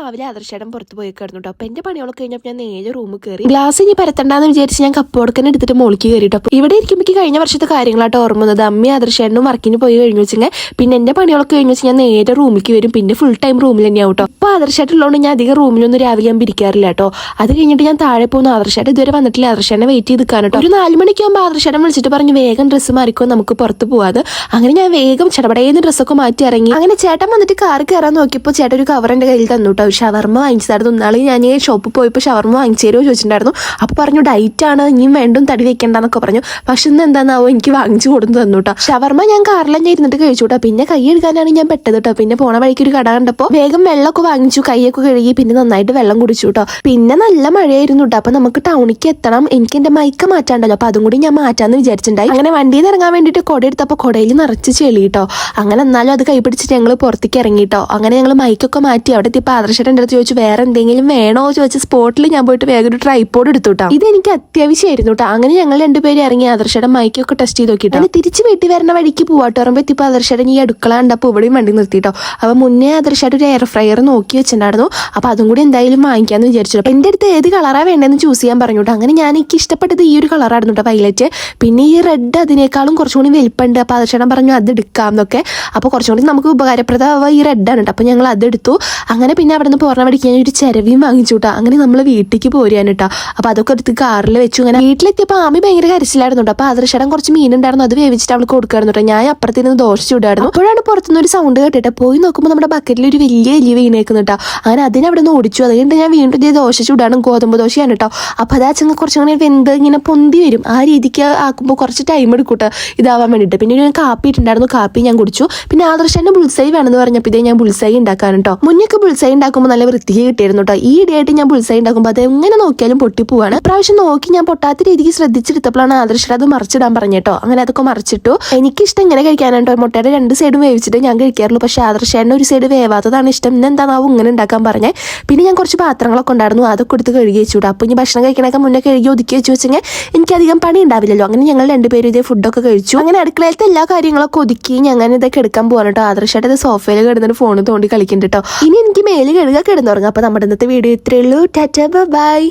രാവിലെ ആദർശേടം പുറത്ത് പോയി കിടന്നു കേട്ടോ. അപ്പൊ എന്റെ പണികളൊക്കെ കഴിഞ്ഞപ്പോൾ ഞാൻ നേരെ റൂമിൽ കയറി. ഗ്ലാസ് ഇനി പരത്തണ്ടെന്ന് വിചാരിച്ച് ഞാൻ കപ്പോടക്കനെ എടുത്തിട്ട് മോളിക്ക് കയറിട്ടോ. അപ്പൊ ഇവിടെ ഇരിക്കുമ്പോൾ കഴിഞ്ഞ വർഷത്തെ കാര്യങ്ങളായിട്ട് ഓർമ്മ വന്നത്. അമ്മ ആദർശേടനും വർക്കിന് പോയി കഴിഞ്ഞു വെച്ചാൽ പിന്നെ എന്റെ പണികളൊക്കെ കഴിഞ്ഞു വെച്ചാൽ ഞാൻ നേരെ റൂമിലേക്ക് വരും. പിന്നെ ഫുൾ ടൈം റൂമിൽ തന്നെയാവും കേട്ടോ. ഇപ്പൊ ആദർശായിട്ടുള്ളതുകൊണ്ട് ഞാൻ അധികം റൂമിലൊന്നും രാവിലെ ഞാൻ പിരിക്കാറില്ല കേട്ടോ. അത് കഴിഞ്ഞിട്ട് ഞാൻ താഴെ പോകുന്ന ആദർശായിട്ട് ഇതുവരെ വന്നിട്ടില്ല. ആദർശേനെ വെയിറ്റ് ചെയ്ത് നിൽക്കാൻ കേട്ടോ. ഒരു 4 മണിക്കാകുമ്പോൾ ആദർശേടം വിളിച്ചിട്ട് പറഞ്ഞു വേഗം ഡ്രസ്സ് മാറിക്കോ, നമുക്ക് പുറത്ത് പോവാത്. അങ്ങനെ ഞാൻ വേഗം ചടപടേന്ന് ഡ്രസ്സൊക്കെ മാറ്റി ഇറങ്ങി. അങ്ങനെ ചേട്ടൻ വന്നിട്ട് കാർ കയറാൻ നോക്കിയപ്പോൾ ചേട്ടൻ ഒരു കവർ എന്റെ കയ്യിൽ തന്നു കേട്ടോ. ഷവർമ്മ വാങ്ങിച്ചതായിരുന്നു. നാളെ ഞാൻ ഷോപ്പിൽ പോയപ്പോൾ ഷവർമ്മ വാങ്ങിച്ചു തരുമോ ചോദിച്ചിട്ടുണ്ടായിരുന്നു. അപ്പോൾ പറഞ്ഞു ഡയറ്റ് ആണ്, ഇനിയും വേണ്ടും തടി വെക്കേണ്ടെന്നൊക്കെ പറഞ്ഞു. പക്ഷെ ഇന്ന് എന്താണെന്നാവോ എനിക്ക് വാങ്ങിച്ചു കൊടുത്തു തന്നു കേട്ടോ. ഷവർമ്മ ഞാൻ കാറിലും ഇരുന്നിട്ട് കഴിച്ചു കേട്ടോ. പിന്നെ കൈ എടുക്കാനാണ് ഞാൻ പെട്ടത് കേട്ടോ. പിന്നെ പോണ വഴിക്ക് ഒരു കട കണ്ടപ്പോൾ വേഗം വെള്ളമൊക്കെ വാങ്ങിച്ചു, കൈയൊക്കെ കഴുകി, പിന്നെ നന്നായിട്ട് വെള്ളം കുടിച്ചു കേട്ടോ. പിന്നെ നല്ല മഴയായിരുന്നു കേട്ടോ. അപ്പൊ നമുക്ക് ടൗണിലേക്ക് എത്തണം. എനിക്ക് എന്റെ മൈക്ക് മാറ്റാണ്ടല്ലോ, അപ്പൊ അതും കൂടി ഞാൻ മാറ്റാന്ന് വിചാരിച്ചിട്ടുണ്ടായി. അങ്ങനെ വണ്ടിയിൽ നിന്ന് ഇറങ്ങാൻ വേണ്ടിയിട്ട് കുട എടുത്തപ്പോൾ കുടയിൽ നിറച്ച് ചെളി കേട്ടോ. അങ്ങനെ എന്നാലും അത് കൈ പിടിച്ചിട്ട് ഞങ്ങൾ പുറത്തേക്ക് ഇറങ്ങിട്ടോ. അങ്ങനെ ഞങ്ങൾ മൈക്കൊക്കെ മാറ്റി അവിടെ എത്തിയപ്പോൾ ആദർശേട്ടൻ്റെ അടുത്ത് ചോദിച്ചു വേറെ എന്തെങ്കിലും വേണോ ചോദിച്ച സ്പോട്ടിൽ ഞാൻ പോയിട്ട് വേഗം ഒരു ട്രൈപോഡ് എടുത്തു കേട്ടോ. ഇതെനിക്ക് അത്യാവശ്യമായിരുന്നു കേട്ടോ. അങ്ങനെ ഞങ്ങൾ രണ്ടുപേരും ഇറങ്ങി ആദർശേട്ടൻ മൈക്കൊക്കെ ടെസ്റ്റ് ചെയ്ത് നോക്കിട്ടോ. അങ്ങനെ തിരിച്ച് വീട്ടിൽ വരുന്ന വഴിക്ക് പോവാട്ടോ. പറയുമ്പോൾ എത്തിയപ്പോൾ ആദർശേട്ടൻ ഈ അടുക്കള കണ്ടപ്പോൾ ഇവിടെയും വണ്ടി നിർത്തിട്ടോ. അപ്പോൾ മുന്നേ ആദർശമായിട്ട് ഒരു എയർ ഫ്രയർ നോക്കി വെച്ചിട്ടുണ്ടായിരുന്നു. അപ്പോൾ അതും കൂടി എന്തായാലും വാങ്ങിക്കാന്ന് വിചാരിച്ചു. എൻ്റെ അടുത്ത് ഏത് കളറാണ് വേണ്ടതെന്ന് ചൂസ് ചെയ്യാൻ പറഞ്ഞു കേട്ടോ. അങ്ങനെ ഞാൻ എനിക്ക് ഇഷ്ടപ്പെട്ടത് ഈ ഒരു കളറായിരുന്നു കേട്ടോ, വയലറ്റ്. പിന്നെ ഈ റെഡ് അതിനേക്കാളും കുറച്ചും കൂടി വലിപ്പമുണ്ട്. അപ്പോൾ ആദർശേട്ടൻ പറഞ്ഞു അത് എടുക്കാം എന്നൊക്കെ. അപ്പോൾ കുറച്ചും കൂടി നമുക്ക് ഉപകാരപ്രദമാവുക ഈ റെഡാണ് കേട്ടോ. അപ്പോൾ ഞങ്ങൾ അതെടുത്തു. അങ്ങനെ പിന്നെ അവിടെ നിന്ന് പോരണ വഴിക്ക് ഞാൻ ഒരു ചിരവിയും വാങ്ങിച്ചു കേട്ടോ. അങ്ങനെ നമ്മൾ വീട്ടിലേക്ക് പോരാണ് കേട്ടോ. അപ്പോൾ അതൊക്കെ എടുത്ത് കാറിൽ വെച്ചു. അങ്ങനെ വീട്ടിലെത്തിയപ്പോൾ ആമി ഭയങ്കര കരച്ചിലായിരുന്നു കേട്ടോ. അപ്പോൾ ആദർശേട്ടൻ കുറച്ച് മീനുണ്ടായിരുന്നു, അത് വേവിച്ചിട്ട് അവൾക്ക് കൊടുക്കായിരുന്നു കേട്ടോ. ഞാൻ അപ്പുറത്തിരുന്ന് ദോശ ചൂടായിരുന്നു. അപ്പോഴാണ് പുറത്തുനിന്ന് ഒരു സൗണ്ട് കേട്ടിട്ട് പോയി നോക്കുമ്പോൾ നമ്മുടെ ബക്കറ്റിൽ ഒരു വലിയ എലി വീണേക്കുന്നു കേട്ടോ. അങ്ങനെ അതിനെ അവിടെ നിന്ന് ഓടിച്ചു. അതുകൊണ്ട് ഞാൻ വീണ്ടും ഇതേ ദോശ ചൂടാണ്, ഗോതമ്പ് ദോശയാണ് കേട്ടോ. അപ്പോൾ അത് അച്ഛൻ കുറച്ചും കൂടി വെന്ത് ഇങ്ങനെ പൊന്തി വരും. ആ രീതിക്ക് ആക്കുമ്പോൾ കുറച്ച് ടൈം എടുക്കൂട്ടോ ഇതാവാൻ വേണ്ടിയിട്ട്. പിന്നെ ഒരു കാപ്പി ഇട്ടുണ്ടായിരുന്നു, കാപ്പി ഞാൻ കുടിച്ചു. പിന്നെ ആദർശേട്ടന് ബുൾസൈ വേണമെന്ന് പറഞ്ഞപ്പോൾ ഇതേ ഞാൻ ബുൾസൈ ഉണ്ടാക്കാൻ കേട്ടോ. മുന്നൊക്കെ ബുൾസൈ ഉണ്ടാക്കുമ്പോൾ നല്ല വൃത്തിക്ക് കിട്ടിയിരുന്നു കേട്ടോ. ഈ ഇടയായിട്ട് ഞാൻ ബുൾസൈ ഉണ്ടാക്കുമ്പോൾ അത് എങ്ങനെ നോക്കിയാലും പൊട്ടിപ്പോവാണ്. പ്രാവശ്യം നോക്കി ഞാൻ പൊട്ടാത്ത രീതിക്ക് ശ്രദ്ധിച്ചെടുത്തപ്പോഴാണ് ആദർശേട്ടൻ അത് മറിച്ചിടാൻ പറഞ്ഞേട്ടോ. അങ്ങനെ അതൊക്കെ മറിച്ചിട്ടു. എനിക്കിഷ്ടം ഇങ്ങനെ കഴിക്കാനായിട്ടോ. മുട്ടയുടെ 2 സൈഡും വേവിച്ചിട്ട് ഞാൻ കഴിക്കാറുള്ളൂ. പക്ഷേ ആദർശേട്ടന് ഒരു സൈഡ് വേവാത്തതാണ് ഇഷ്ടം. ഇന്നെന്താണാവും ഇങ്ങനെ ഉണ്ടാക്കാൻ പറഞ്ഞേ. പിന്നെ ഞാൻ കുറച്ച് പാത്രങ്ങളൊക്കെ ഉണ്ടായിരുന്നു, അതൊക്കെ എടുത്ത് കഴുകി വെച്ചുകൂടാ. അപ്പോൾ ഇനി ഭക്ഷണം കഴിക്കണൊക്കെ മുന്നേ കഴുകി ഒതുക്കി വെച്ച് വെച്ചെങ്കിൽ എനിക്കധികം പണി ഉണ്ടാവില്ലല്ലോ. അങ്ങനെ ഞങ്ങൾ രണ്ടുപേരും ഇതേ ഫുഡൊക്കെ കഴിച്ചു. അങ്ങനെ അടുക്കളയിലത്തെ എല്ലാ കാര്യങ്ങളൊക്കെ ഒതുക്കി ഞാൻ ഇതൊക്കെ എടുക്കാൻ പോകാൻ കേട്ടോ. ആദർശമായിട്ട് ഇത് സോഫയിൽ കിടന്നിട്ട് ഫോൺ തോണ്ടി കളിക്കുന്നുണ്ട് കേട്ടോ. ഇനി എനിക്ക് മേല് കഴുകാൻ കിടന്നുറങ്ങാം. അപ്പോൾ നമ്മുടെ ഇന്നത്തെ വീഡിയോ ഇത്രയേ ഉള്ളൂ. Tata bye.